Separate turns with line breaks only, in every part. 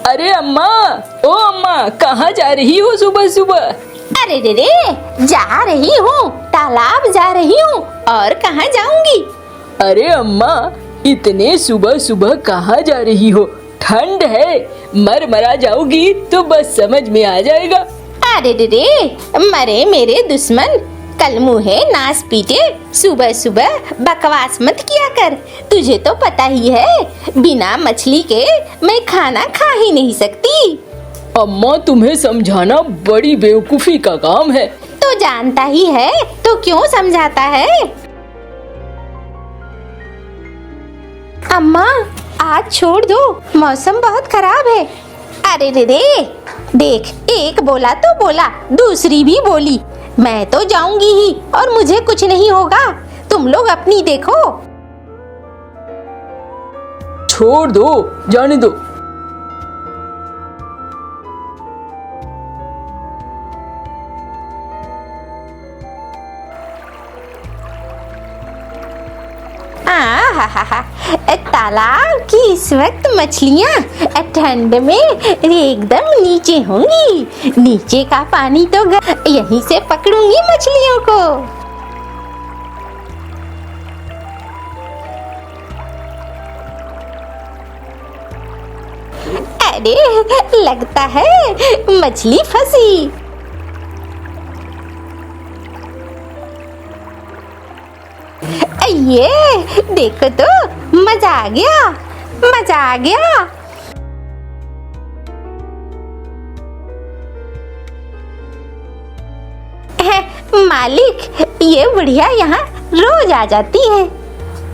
अरे अम्मा, ओ अम्मा, कहाँ जा रही हो सुबह सुबह?
अरे रे जा रही हूँ, तालाब जा रही हूँ, और कहाँ जाऊंगी।
अरे अम्मा, इतने सुबह सुबह कहाँ जा रही हो? ठंड है, मरा जाओगी तो बस समझ में आ जाएगा।
अरे रे मरे मेरे दुश्मन, कल मुँहे नास पीटे, सुबह सुबह बकवास मत किया कर। तुझे तो पता ही है, बिना मछली के मैं खाना खा ही नहीं सकती।
अम्मा, तुम्हें समझाना बड़ी बेवकूफी का काम है।
तो जानता ही है तो क्यों समझाता है। अम्मा आज छोड़ दो, मौसम बहुत खराब है। अरे रे देख, एक बोला तो बोला, दूसरी भी बोली। मैं तो जाऊंगी ही और मुझे कुछ नहीं होगा, तुम लोग अपनी देखो।
छोड़ दो, जाने दो।
तालाब की इस वक्त मछलियाँ ठंड में एकदम नीचे होंगी। नीचे का पानी तो यहीं से पकड़ूंगी मछलियों को। अरे लगता है मछली फंसी। ये देखो तो, मजा आ गया, मजा आ गया। मालिक, ये बुढ़िया यहाँ रोज आ जाती है।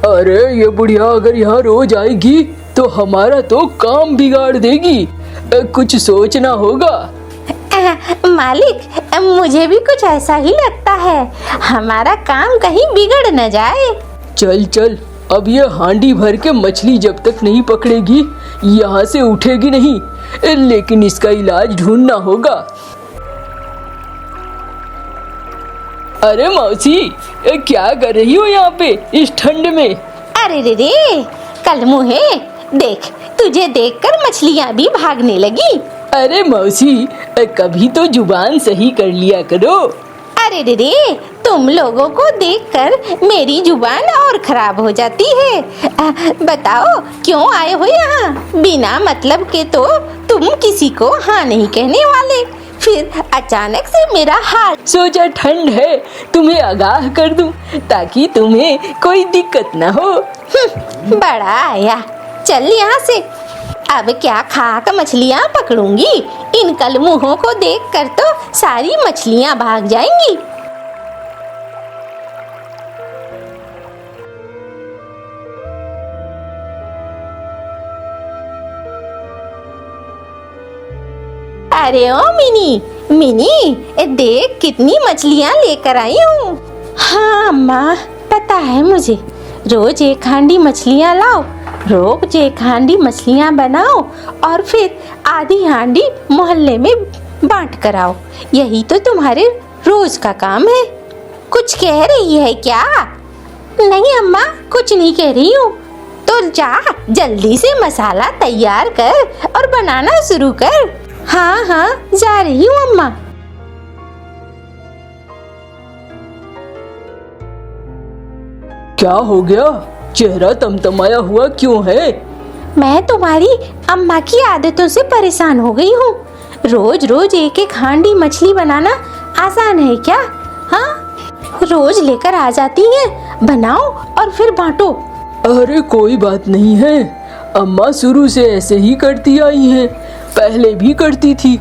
अरे ये बुढ़िया अगर यहाँ रोज आएगी तो हमारा तो काम बिगाड़ देगी। कुछ सोचना होगा।
मालिक, मुझे भी कुछ ऐसा ही लगता है, हमारा काम कहीं बिगड़ न जाए।
चल चल, अब ये हांडी भर के मछली जब तक नहीं पकड़ेगी यहाँ से उठेगी नहीं। लेकिन इसका इलाज ढूंढना होगा। अरे मौसी, क्या कर रही हो यहाँ पे इस ठंड में?
अरे रे कल मुँहे देख, तुझे देखकर मछलियाँ भी भागने लगी।
अरे मौसी, कभी तो जुबान सही कर लिया करो।
अरे रे तुम लोगों को देखकर मेरी जुबान और खराब हो जाती है। बताओ क्यों आए हो यहाँ? बिना मतलब के तो तुम किसी को हाँ नहीं कहने वाले, फिर अचानक से मेरा हाल।
सोचा ठंड है, तुम्हें आगाह कर दूं ताकि तुम्हें कोई दिक्कत न हो।
बड़ा आया, चल यहाँ से। अब क्या खाक मछलियाँ पकड़ूंगी, इन कलमुहों को देखकर तो सारी मछलियाँ भाग जाएंगी। अरे ओ मिनी, देख कितनी मछलियाँ लेकर आई हूँ। हाँ अम्मा, पता है मुझे, रोज एक हांडी मछलियाँ लाओ, रोज एक हांडी मछलियाँ बनाओ और फिर आधी हांडी मोहल्ले में बांट कर आओ। यही तो तुम्हारे रोज का काम है। कुछ कह रही है क्या? नहीं अम्मा, कुछ नहीं कह रही हूँ। तो जा जल्दी से मसाला तैयार कर और बनाना शुरू कर। हाँ हाँ, जा रही हूँ अम्मा।
क्या हो गया? चेहरा तमतमाया हुआ क्यों है?
मैं तुम्हारी अम्मा की आदतों से परेशान हो गई हूँ। रोज रोज एक एक हांडी मछली बनाना आसान है क्या? हाँ, रोज लेकर आ जाती हैं, बनाओ और फिर बांटो।
अरे कोई बात नहीं है, अम्मा शुरू से ऐसे ही करती आई हैं। पहले भी करती थी,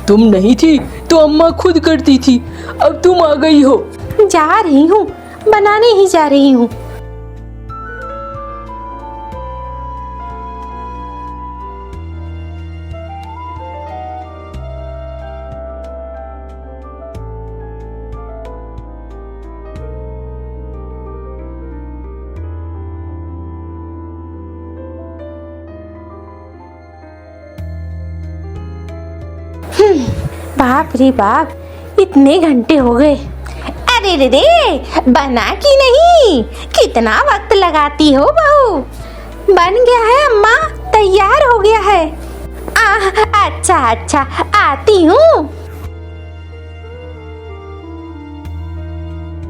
तुम नहीं थी तो अम्मा खुद करती थी, अब तुम आ गई हो।
जा रही हूँ, बनाने ही जा रही हूँ। बाप रे बाप, इतने घंटे हो गए। अरे रे बना कि नहीं? कितना वक्त लगाती हो बहू? बन गया है अम्मा, तैयार हो गया है। हाँ, अच्छा अच्छा, आती हूँ।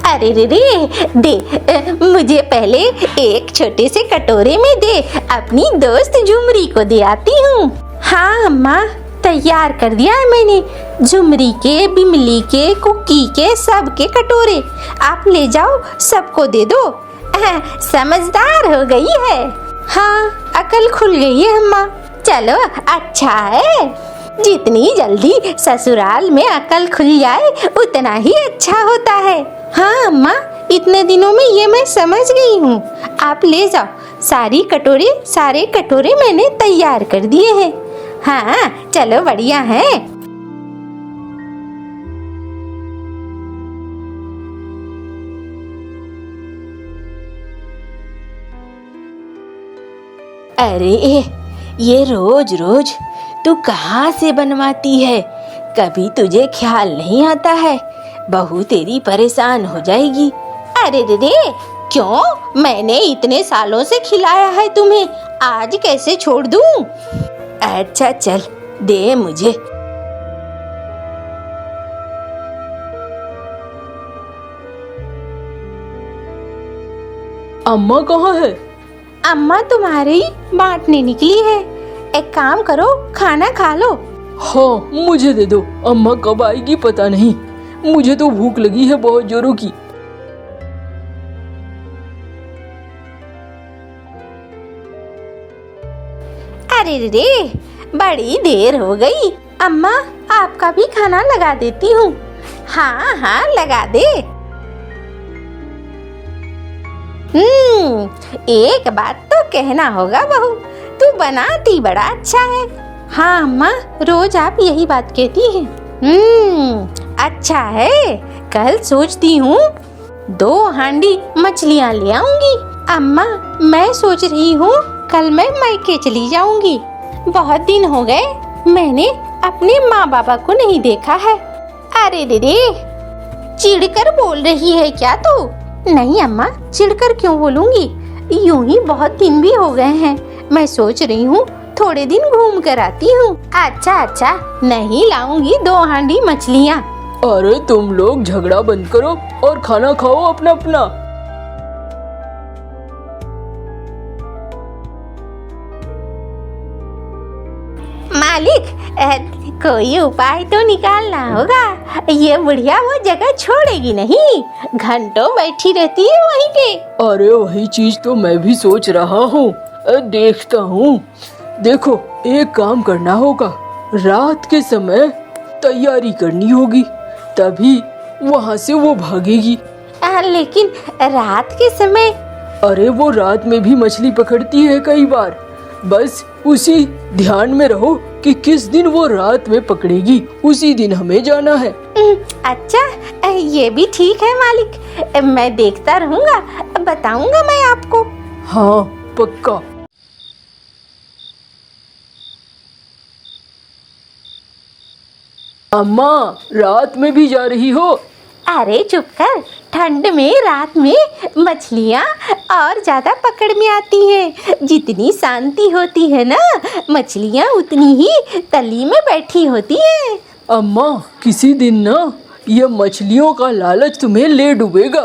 अरे रे रे, दे मुझे पहले एक छोटे से कटोरे में दे, अपनी दोस्त झुमरी को दे आती हूँ। हाँ अम्मा, तैयार कर दिया है मैंने, झुमरी के, बिमली के, कुकी के, सबके कटोरे। आप ले जाओ, सबको दे दो। समझदार हो गई है। हाँ, अकल खुल गई है अम्मा। चलो, अच्छा है, जितनी जल्दी ससुराल में अकल खुल जाए उतना ही अच्छा होता है। हाँ अम्मा, इतने दिनों में ये मैं समझ गई हूँ। आप ले जाओ, सारे कटोरे मैंने तैयार कर दिए हैं। हाँ चलो, बढ़िया है। अरे ये रोज रोज तू कहाँ से बनवाती है? कभी तुझे ख्याल नहीं आता है? बहू तेरी परेशान हो जाएगी। अरे रे, क्यों? मैंने इतने सालों से खिलाया है तुम्हें, आज कैसे छोड़ दूं? अच्छा चल, दे मुझे।
अम्मा कहाँ है?
अम्मा तुम्हारी बांटने निकली है। एक काम करो, खाना खा लो।
हाँ, मुझे दे दो, अम्मा कब आएगी पता नहीं। मुझे तो भूख लगी है बहुत जोरों की।
अरे रे, बड़ी देर हो गई। अम्मा, आपका भी खाना लगा देती हूँ। हाँ हाँ, लगा दे। एक बात तो कहना होगा बहू, तू बनाती बड़ा अच्छा है। हाँ अम्मा, रोज आप यही बात कहती हैं। अच्छा है। कल सोचती हूँ 2 हांडी मछलियाँ ले आऊंगी। अम्मा, मैं सोच रही हूँ कल मैं मायके चली जाऊंगी। बहुत दिन हो गए, मैंने अपने माँ बाबा को नहीं देखा है। अरे रे, चिढ़कर बोल रही है क्या तू? नहीं अम्मा, चिढ़कर क्यों बोलूंगी? यूं ही बहुत दिन भी हो गए हैं। मैं सोच रही हूँ थोड़े दिन घूम कर आती हूँ। अच्छा अच्छा, नहीं लाऊंगी 2 हांडी मछलियाँ।
अरे तुम लोग झगड़ा बंद करो और खाना खाओ अपना अपना।
मालिक, कोई उपाय तो निकालना होगा। ये बुढ़िया वो जगह छोड़ेगी नहीं, घंटों बैठी रहती है वहीं पे।
अरे वही चीज तो मैं भी सोच रहा हूँ, देखता हूँ। देखो, एक काम करना होगा, रात के समय तैयारी करनी होगी, तभी वहाँ से वो भागेगी।
लेकिन रात के समय?
अरे वो रात में भी मछली पकड़ती है कई बार। बस उसी ध्यान में रहो कि किस दिन वो रात में पकड़ेगी, उसी दिन हमें जाना है।
अच्छा, ये भी ठीक है मालिक, मैं देखता रहूँगा, बताऊंगा मैं आपको।
हाँ, पक्का। अम्मा, रात में भी जा रही हो?
अरे चुप कर, ठंड में रात में मछलियाँ और ज्यादा पकड़ में आती हैं। जितनी शांति होती है ना, मछलियाँ उतनी ही तली में बैठी होती हैं।
अम्मा, किसी दिन ना ये मछलियों का लालच तुम्हें ले डूबेगा।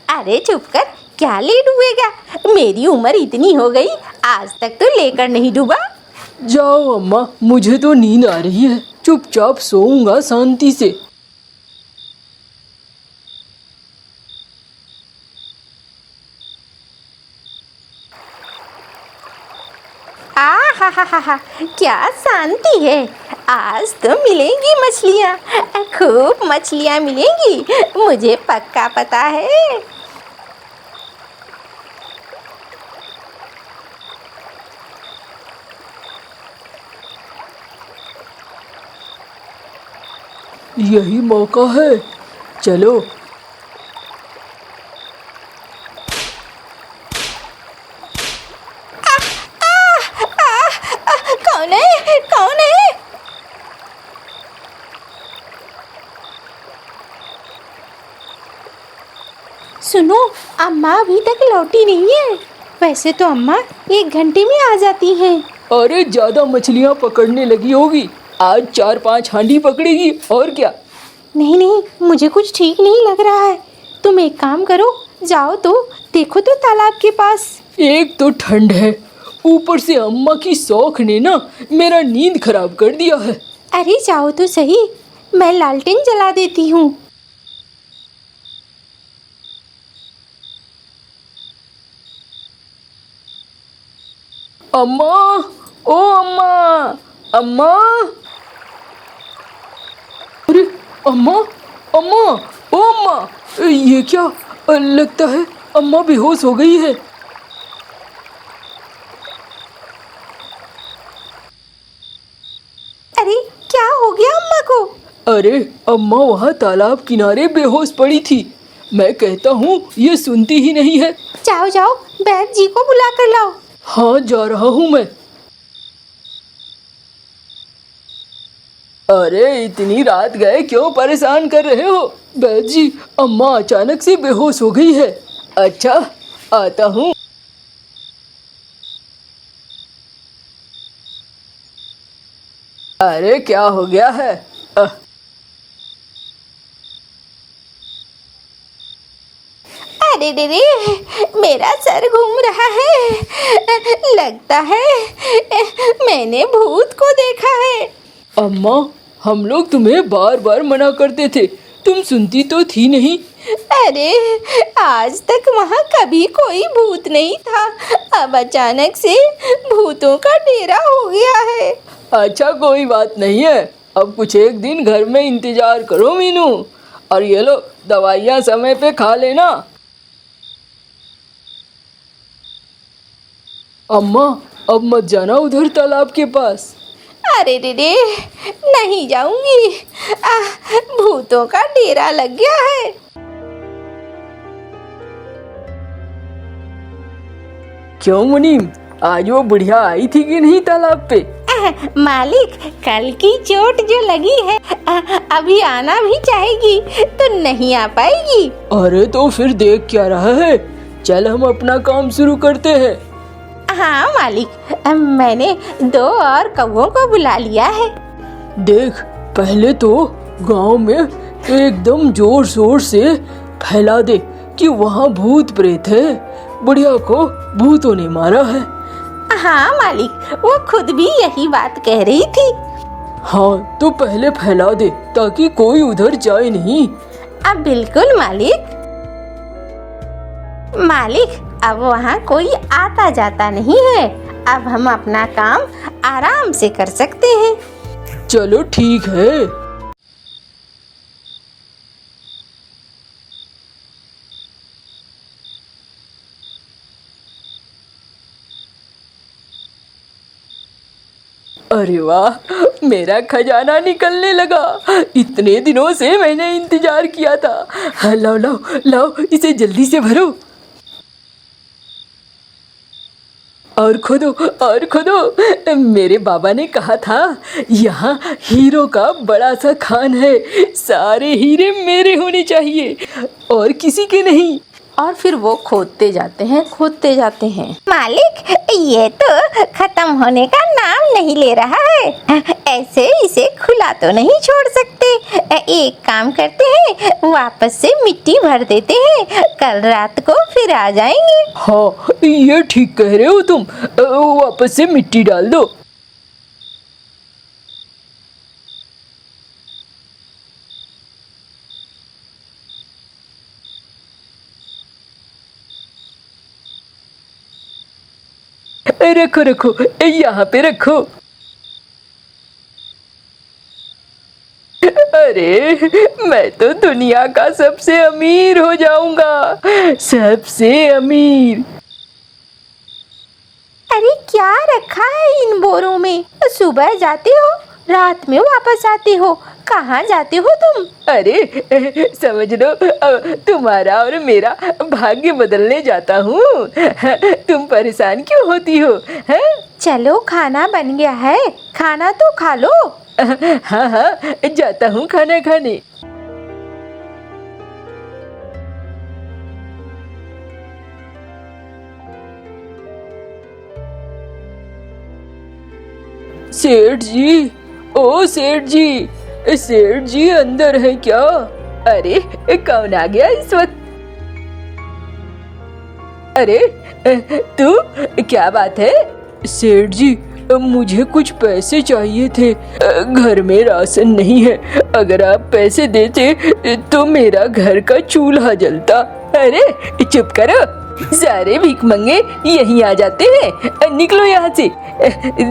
अरे चुप कर, क्या ले डूबेगा? मेरी उम्र इतनी हो गई, आज तक तो लेकर नहीं डूबा।
जाओ अम्मा, मुझे तो नींद आ रही है, चुपचाप सोऊंगा शांति से।
हा, क्या शांति है। आज तो मिलेंगी मछलियाँ, खूब मछलियाँ मिलेंगी, मुझे पक्का पता है।
यही मौका है, चलो।
कौन है? कौन है? सुनो, अम्मा अभी तक लौटी नहीं है। वैसे तो अम्मा 1 घंटे में आ जाती हैं,
अरे ज्यादा मछलियाँ पकड़ने लगी होगी, आज 4-5 हांडी पकड़ेगी और क्या।
नहीं नहीं, मुझे कुछ ठीक नहीं लग रहा है। तुम एक काम करो, जाओ तो देखो तो तालाब के पास।
एक तो ठंड है, ऊपर से अम्मा की शौक ने ना मेरा नींद खराब कर दिया है।
अरे जाओ तो सही, मैं लालटेन जला देती हूँ।
अम्मा, ओ अम्मा, अम्मा। अरे अम्मा, अम्मा, ओ अम्मा, ये क्या, लगता है अम्मा बेहोश हो गई है।
अरे क्या हो गया अम्मा को?
अरे अम्मा वहाँ तालाब किनारे बेहोश पड़ी थी। मैं कहता हूँ ये सुनती ही नहीं है।
जाओ जाओ, बैद जी को बुला कर लाओ।
हाँ जा रहा हूँ मैं। अरे इतनी रात गए क्यों परेशान कर रहे हो? बैद जी, अम्मा अचानक से बेहोश हो गई है। अच्छा, आता हूँ। अरे क्या हो गया है?
अरे रे रे, मेरा सर घूम रहा है। लगता है मैंने भूत को देखा है।
अम्मा, हम लोग तुम्हें बार बार मना करते थे, तुम सुनती तो थी नहीं।
अरे आज तक वहाँ कभी कोई भूत नहीं था, अब अचानक से भूतों का डेरा हो गया है।
अच्छा कोई बात नहीं है, अब कुछ एक दिन घर में इंतजार करो मीनू, और ये लो दवाइयाँ समय पे खा लेना। अम्मा, अब मत जाना उधर तालाब के पास।
अरे रे रे, नहीं जाऊंगी, भूतों का डेरा लग गया है।
क्यों मुनीम, आज वो बुढ़िया आई थी कि नहीं तालाब पे?
मालिक, कल की चोट जो लगी है, अभी आना भी चाहेगी तो नहीं आ पाएगी।
अरे तो फिर देख क्या रहा है, चल हम अपना काम शुरू करते हैं।
हाँ मालिक, मैंने 2 और कौवों को बुला लिया है।
देख, पहले तो गांव में एकदम जोर शोर से फैला दे कि वहाँ भूत प्रेत है, बुढ़िया को भूतों ने मारा है।
हाँ मालिक, वो खुद भी यही बात कह रही थी।
हाँ तो पहले फैला दे ताकि कोई उधर जाए नहीं।
अब बिल्कुल मालिक। मालिक, अब वहाँ कोई आता जाता नहीं है, अब हम अपना काम आराम से कर सकते हैं।
चलो ठीक है। अरे वाह, मेरा खजाना निकलने लगा। इतने दिनों से मैंने इंतजार किया था। हाँ, लाओ लाओ लाओ, इसे जल्दी से भरो और खोदो और खोदो। मेरे बाबा ने कहा था यहाँ हीरो का बड़ा सा खान है, सारे हीरे मेरे होने चाहिए और किसी के नहीं।
और फिर वो खोदते जाते हैं। मालिक, ये तो खत्म होने का नाम नहीं ले रहा है, ऐसे इसे खुला तो नहीं छोड़ सकते। एक काम करते हैं, वापस से मिट्टी भर देते हैं, कल रात को फिर आ जाएंगे।
हाँ ये ठीक कह रहे हो तुम, वापस से मिट्टी डाल दो। रखो रखो, यहाँ पे रखो। अरे मैं तो दुनिया का सबसे अमीर हो जाऊंगा, सबसे अमीर।
अरे क्या रखा है इन बोरों में? सुबह जाते हो, रात में वापस आते हो, कहाँ जाते हो तुम?
अरे समझ लो, तुम्हारा और मेरा भाग्य बदलने जाता हूँ। तुम परेशान क्यों होती हो? है?
चलो खाना बन गया है, खाना तो खा लो।
हाँ हाँ, जाता हूँ खाना खाने। सेठ जी, ओ सेठ जी, सेठ जी अंदर है क्या? अरे कौन आ गया इस वक्त? अरे तू, क्या बात है? सेठ जी, मुझे कुछ पैसे चाहिए थे, घर में राशन नहीं है, अगर आप पैसे देते तो मेरा घर का चूल्हा जलता। अरे चुप करो, सारे भीख मंगे यहीं आ जाते हैं, निकलो यहाँ से,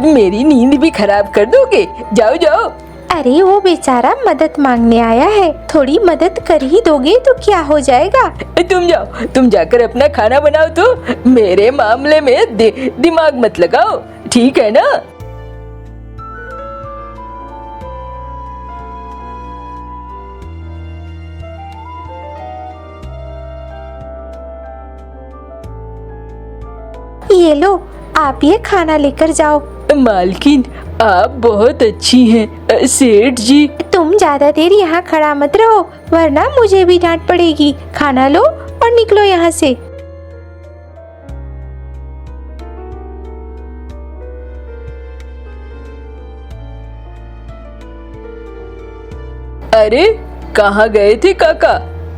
मेरी नींद भी खराब कर दोगे, जाओ जाओ।
अरे वो बेचारा मदद मांगने आया है, थोड़ी मदद कर ही दोगे तो क्या हो जाएगा।
तुम जाओ, तुम जाकर अपना खाना बनाओ, तो मेरे मामले में दिमाग मत लगाओ, ठीक है ना?
ये लो, आप ये खाना लेकर जाओ।
मालकिन, आप बहुत अच्छी हैं। सेठ जी,
तुम ज्यादा देर यहाँ खड़ा मत रहो, वरना मुझे भी डांट पड़ेगी। खाना लो और निकलो यहाँ से।
अरे कहाँ गए थे काका?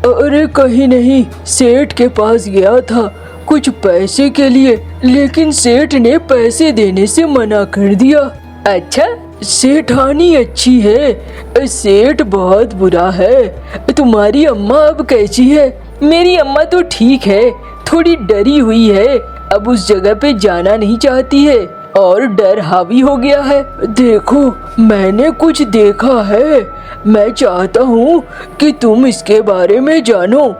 अरे कहीं नहीं, सेठ के पास गया था कुछ पैसे के लिए, लेकिन सेठ ने पैसे देने से मना कर दिया। अच्छा, सेठानी अच्छी है, सेठ बहुत बुरा है। तुम्हारी अम्मा अब कैसी है? मेरी अम्मा तो ठीक है, थोड़ी डरी हुई है, अब उस जगह पे जाना नहीं चाहती है और डर हावी हो गया है। देखो, मैंने कुछ देखा है, मैं चाहता हूँ कि तुम इसके बारे में जानो।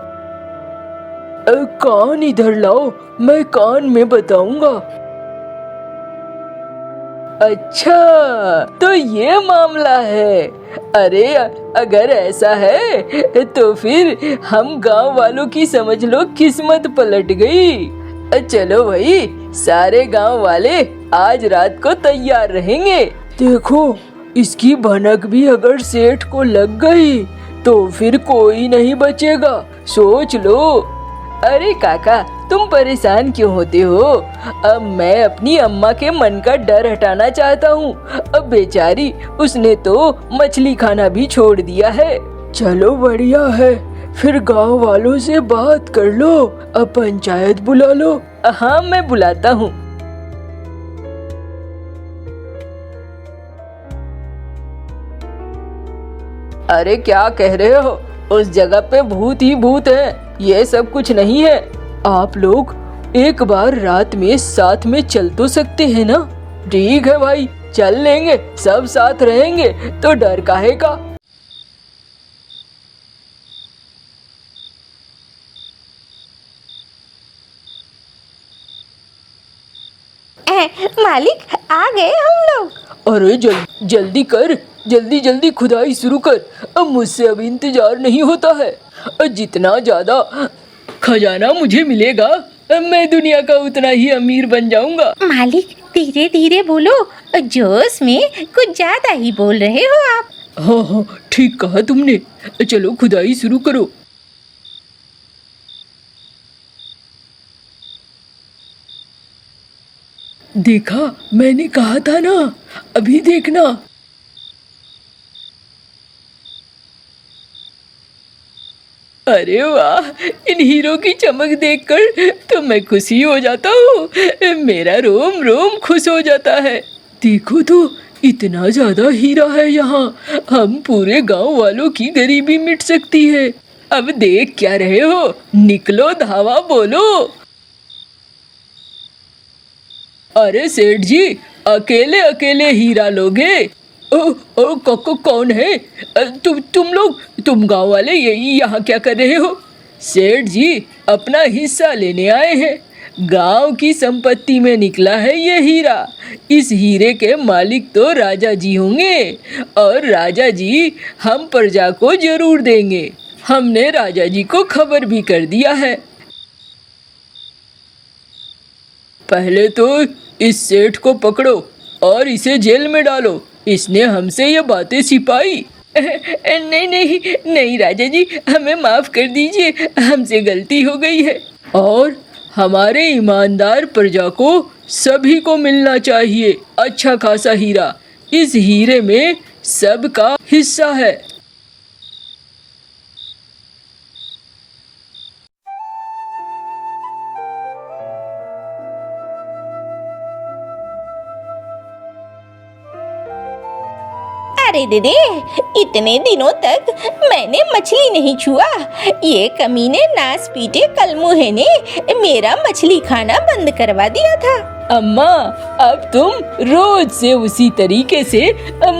कान इधर लाओ, मैं कान में बताऊंगा। अच्छा, तो ये मामला है। अरे अगर ऐसा है तो फिर हम गांव वालों की समझ लो किस्मत पलट गई। चलो भाई, सारे गांव वाले आज रात को तैयार रहेंगे। देखो, इसकी भनक भी अगर सेठ को लग गई तो फिर कोई नहीं बचेगा, सोच लो। अरे काका, तुम परेशान क्यों होते हो? अब मैं अपनी अम्मा के मन का डर हटाना चाहता हूँ। अब बेचारी, उसने तो मछली खाना भी छोड़ दिया है। चलो बढ़िया है, फिर गांव वालों से बात कर लो, अब पंचायत बुला लो। हाँ, मैं बुलाता हूँ। अरे क्या कह रहे हो? उस जगह पे भूत ही भूत है, ये सब कुछ नहीं है। आप लोग एक बार रात में साथ में चल तो सकते हैं ना? ठीक है भाई, चल लेंगे, सब साथ रहेंगे तो डर काहे का।
मालिक, आ गए हम लोग।
अरे जल्दी कर, जल्दी जल्दी खुदाई शुरू कर, अब मुझसे अभी इंतजार नहीं होता है। जितना ज्यादा खजाना मुझे मिलेगा, मैं दुनिया का उतना ही अमीर बन जाऊंगा।
मालिक, धीरे धीरे बोलो, जोश में कुछ ज्यादा ही बोल रहे हो आप।
हाँ हाँ, ठीक कहा तुमने। चलो खुदाई शुरू करो। देखा, मैंने कहा था ना, अभी देखना। अरे वाह, इन हीरो की चमक देखकर तो मैं खुशी हो जाता हूँ, मेरा रोम रोम खुश हो जाता है। देखो तो, इतना ज्यादा हीरा है यहाँ, हम पूरे गांव वालों की गरीबी मिट सकती है। अब देख क्या रहे हो, निकलो, धावा बोलो। अरे सेठ जी, अकेले अकेले हीरा लोगे? ओ कौन है? तुम गांव वाले यहाँ क्या कर रहे हो? सेठ जी अपना हिस्सा लेने आए हैं। गांव की संपत्ति में निकला है ये हीरा। इस हीरे के मालिक तो राजा जी होंगे, और राजा जी हम प्रजा को जरूर देंगे। हमने राजा जी को खबर भी कर दिया है। पहले तो इस सेठ को पकड़ो और इसे जेल में डालो, इसने हमसे ये बातें छिपाई। नहीं राजा जी, हमें माफ कर दीजिए, हमसे गलती हो गई है। और हमारे ईमानदार प्रजा को सभी को मिलना चाहिए अच्छा खासा हीरा। इस हीरे में सबका हिस्सा है।
अरे दीदी, इतने दिनों तक मैंने मछली नहीं छुआ। ये कमीने नास पीटे कलमुहे ने मेरा मछली खाना बंद करवा दिया था।
अम्मा, अब तुम रोज से उसी तरीके से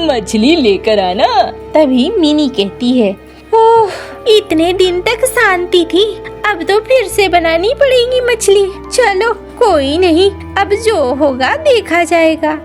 मछली लेकर आना।
तभी मिनी कहती है, ओह, इतने दिन तक शांति थी, अब तो फिर से बनानी पड़ेगी मछली। चलो कोई नहीं, अब जो होगा देखा जाएगा।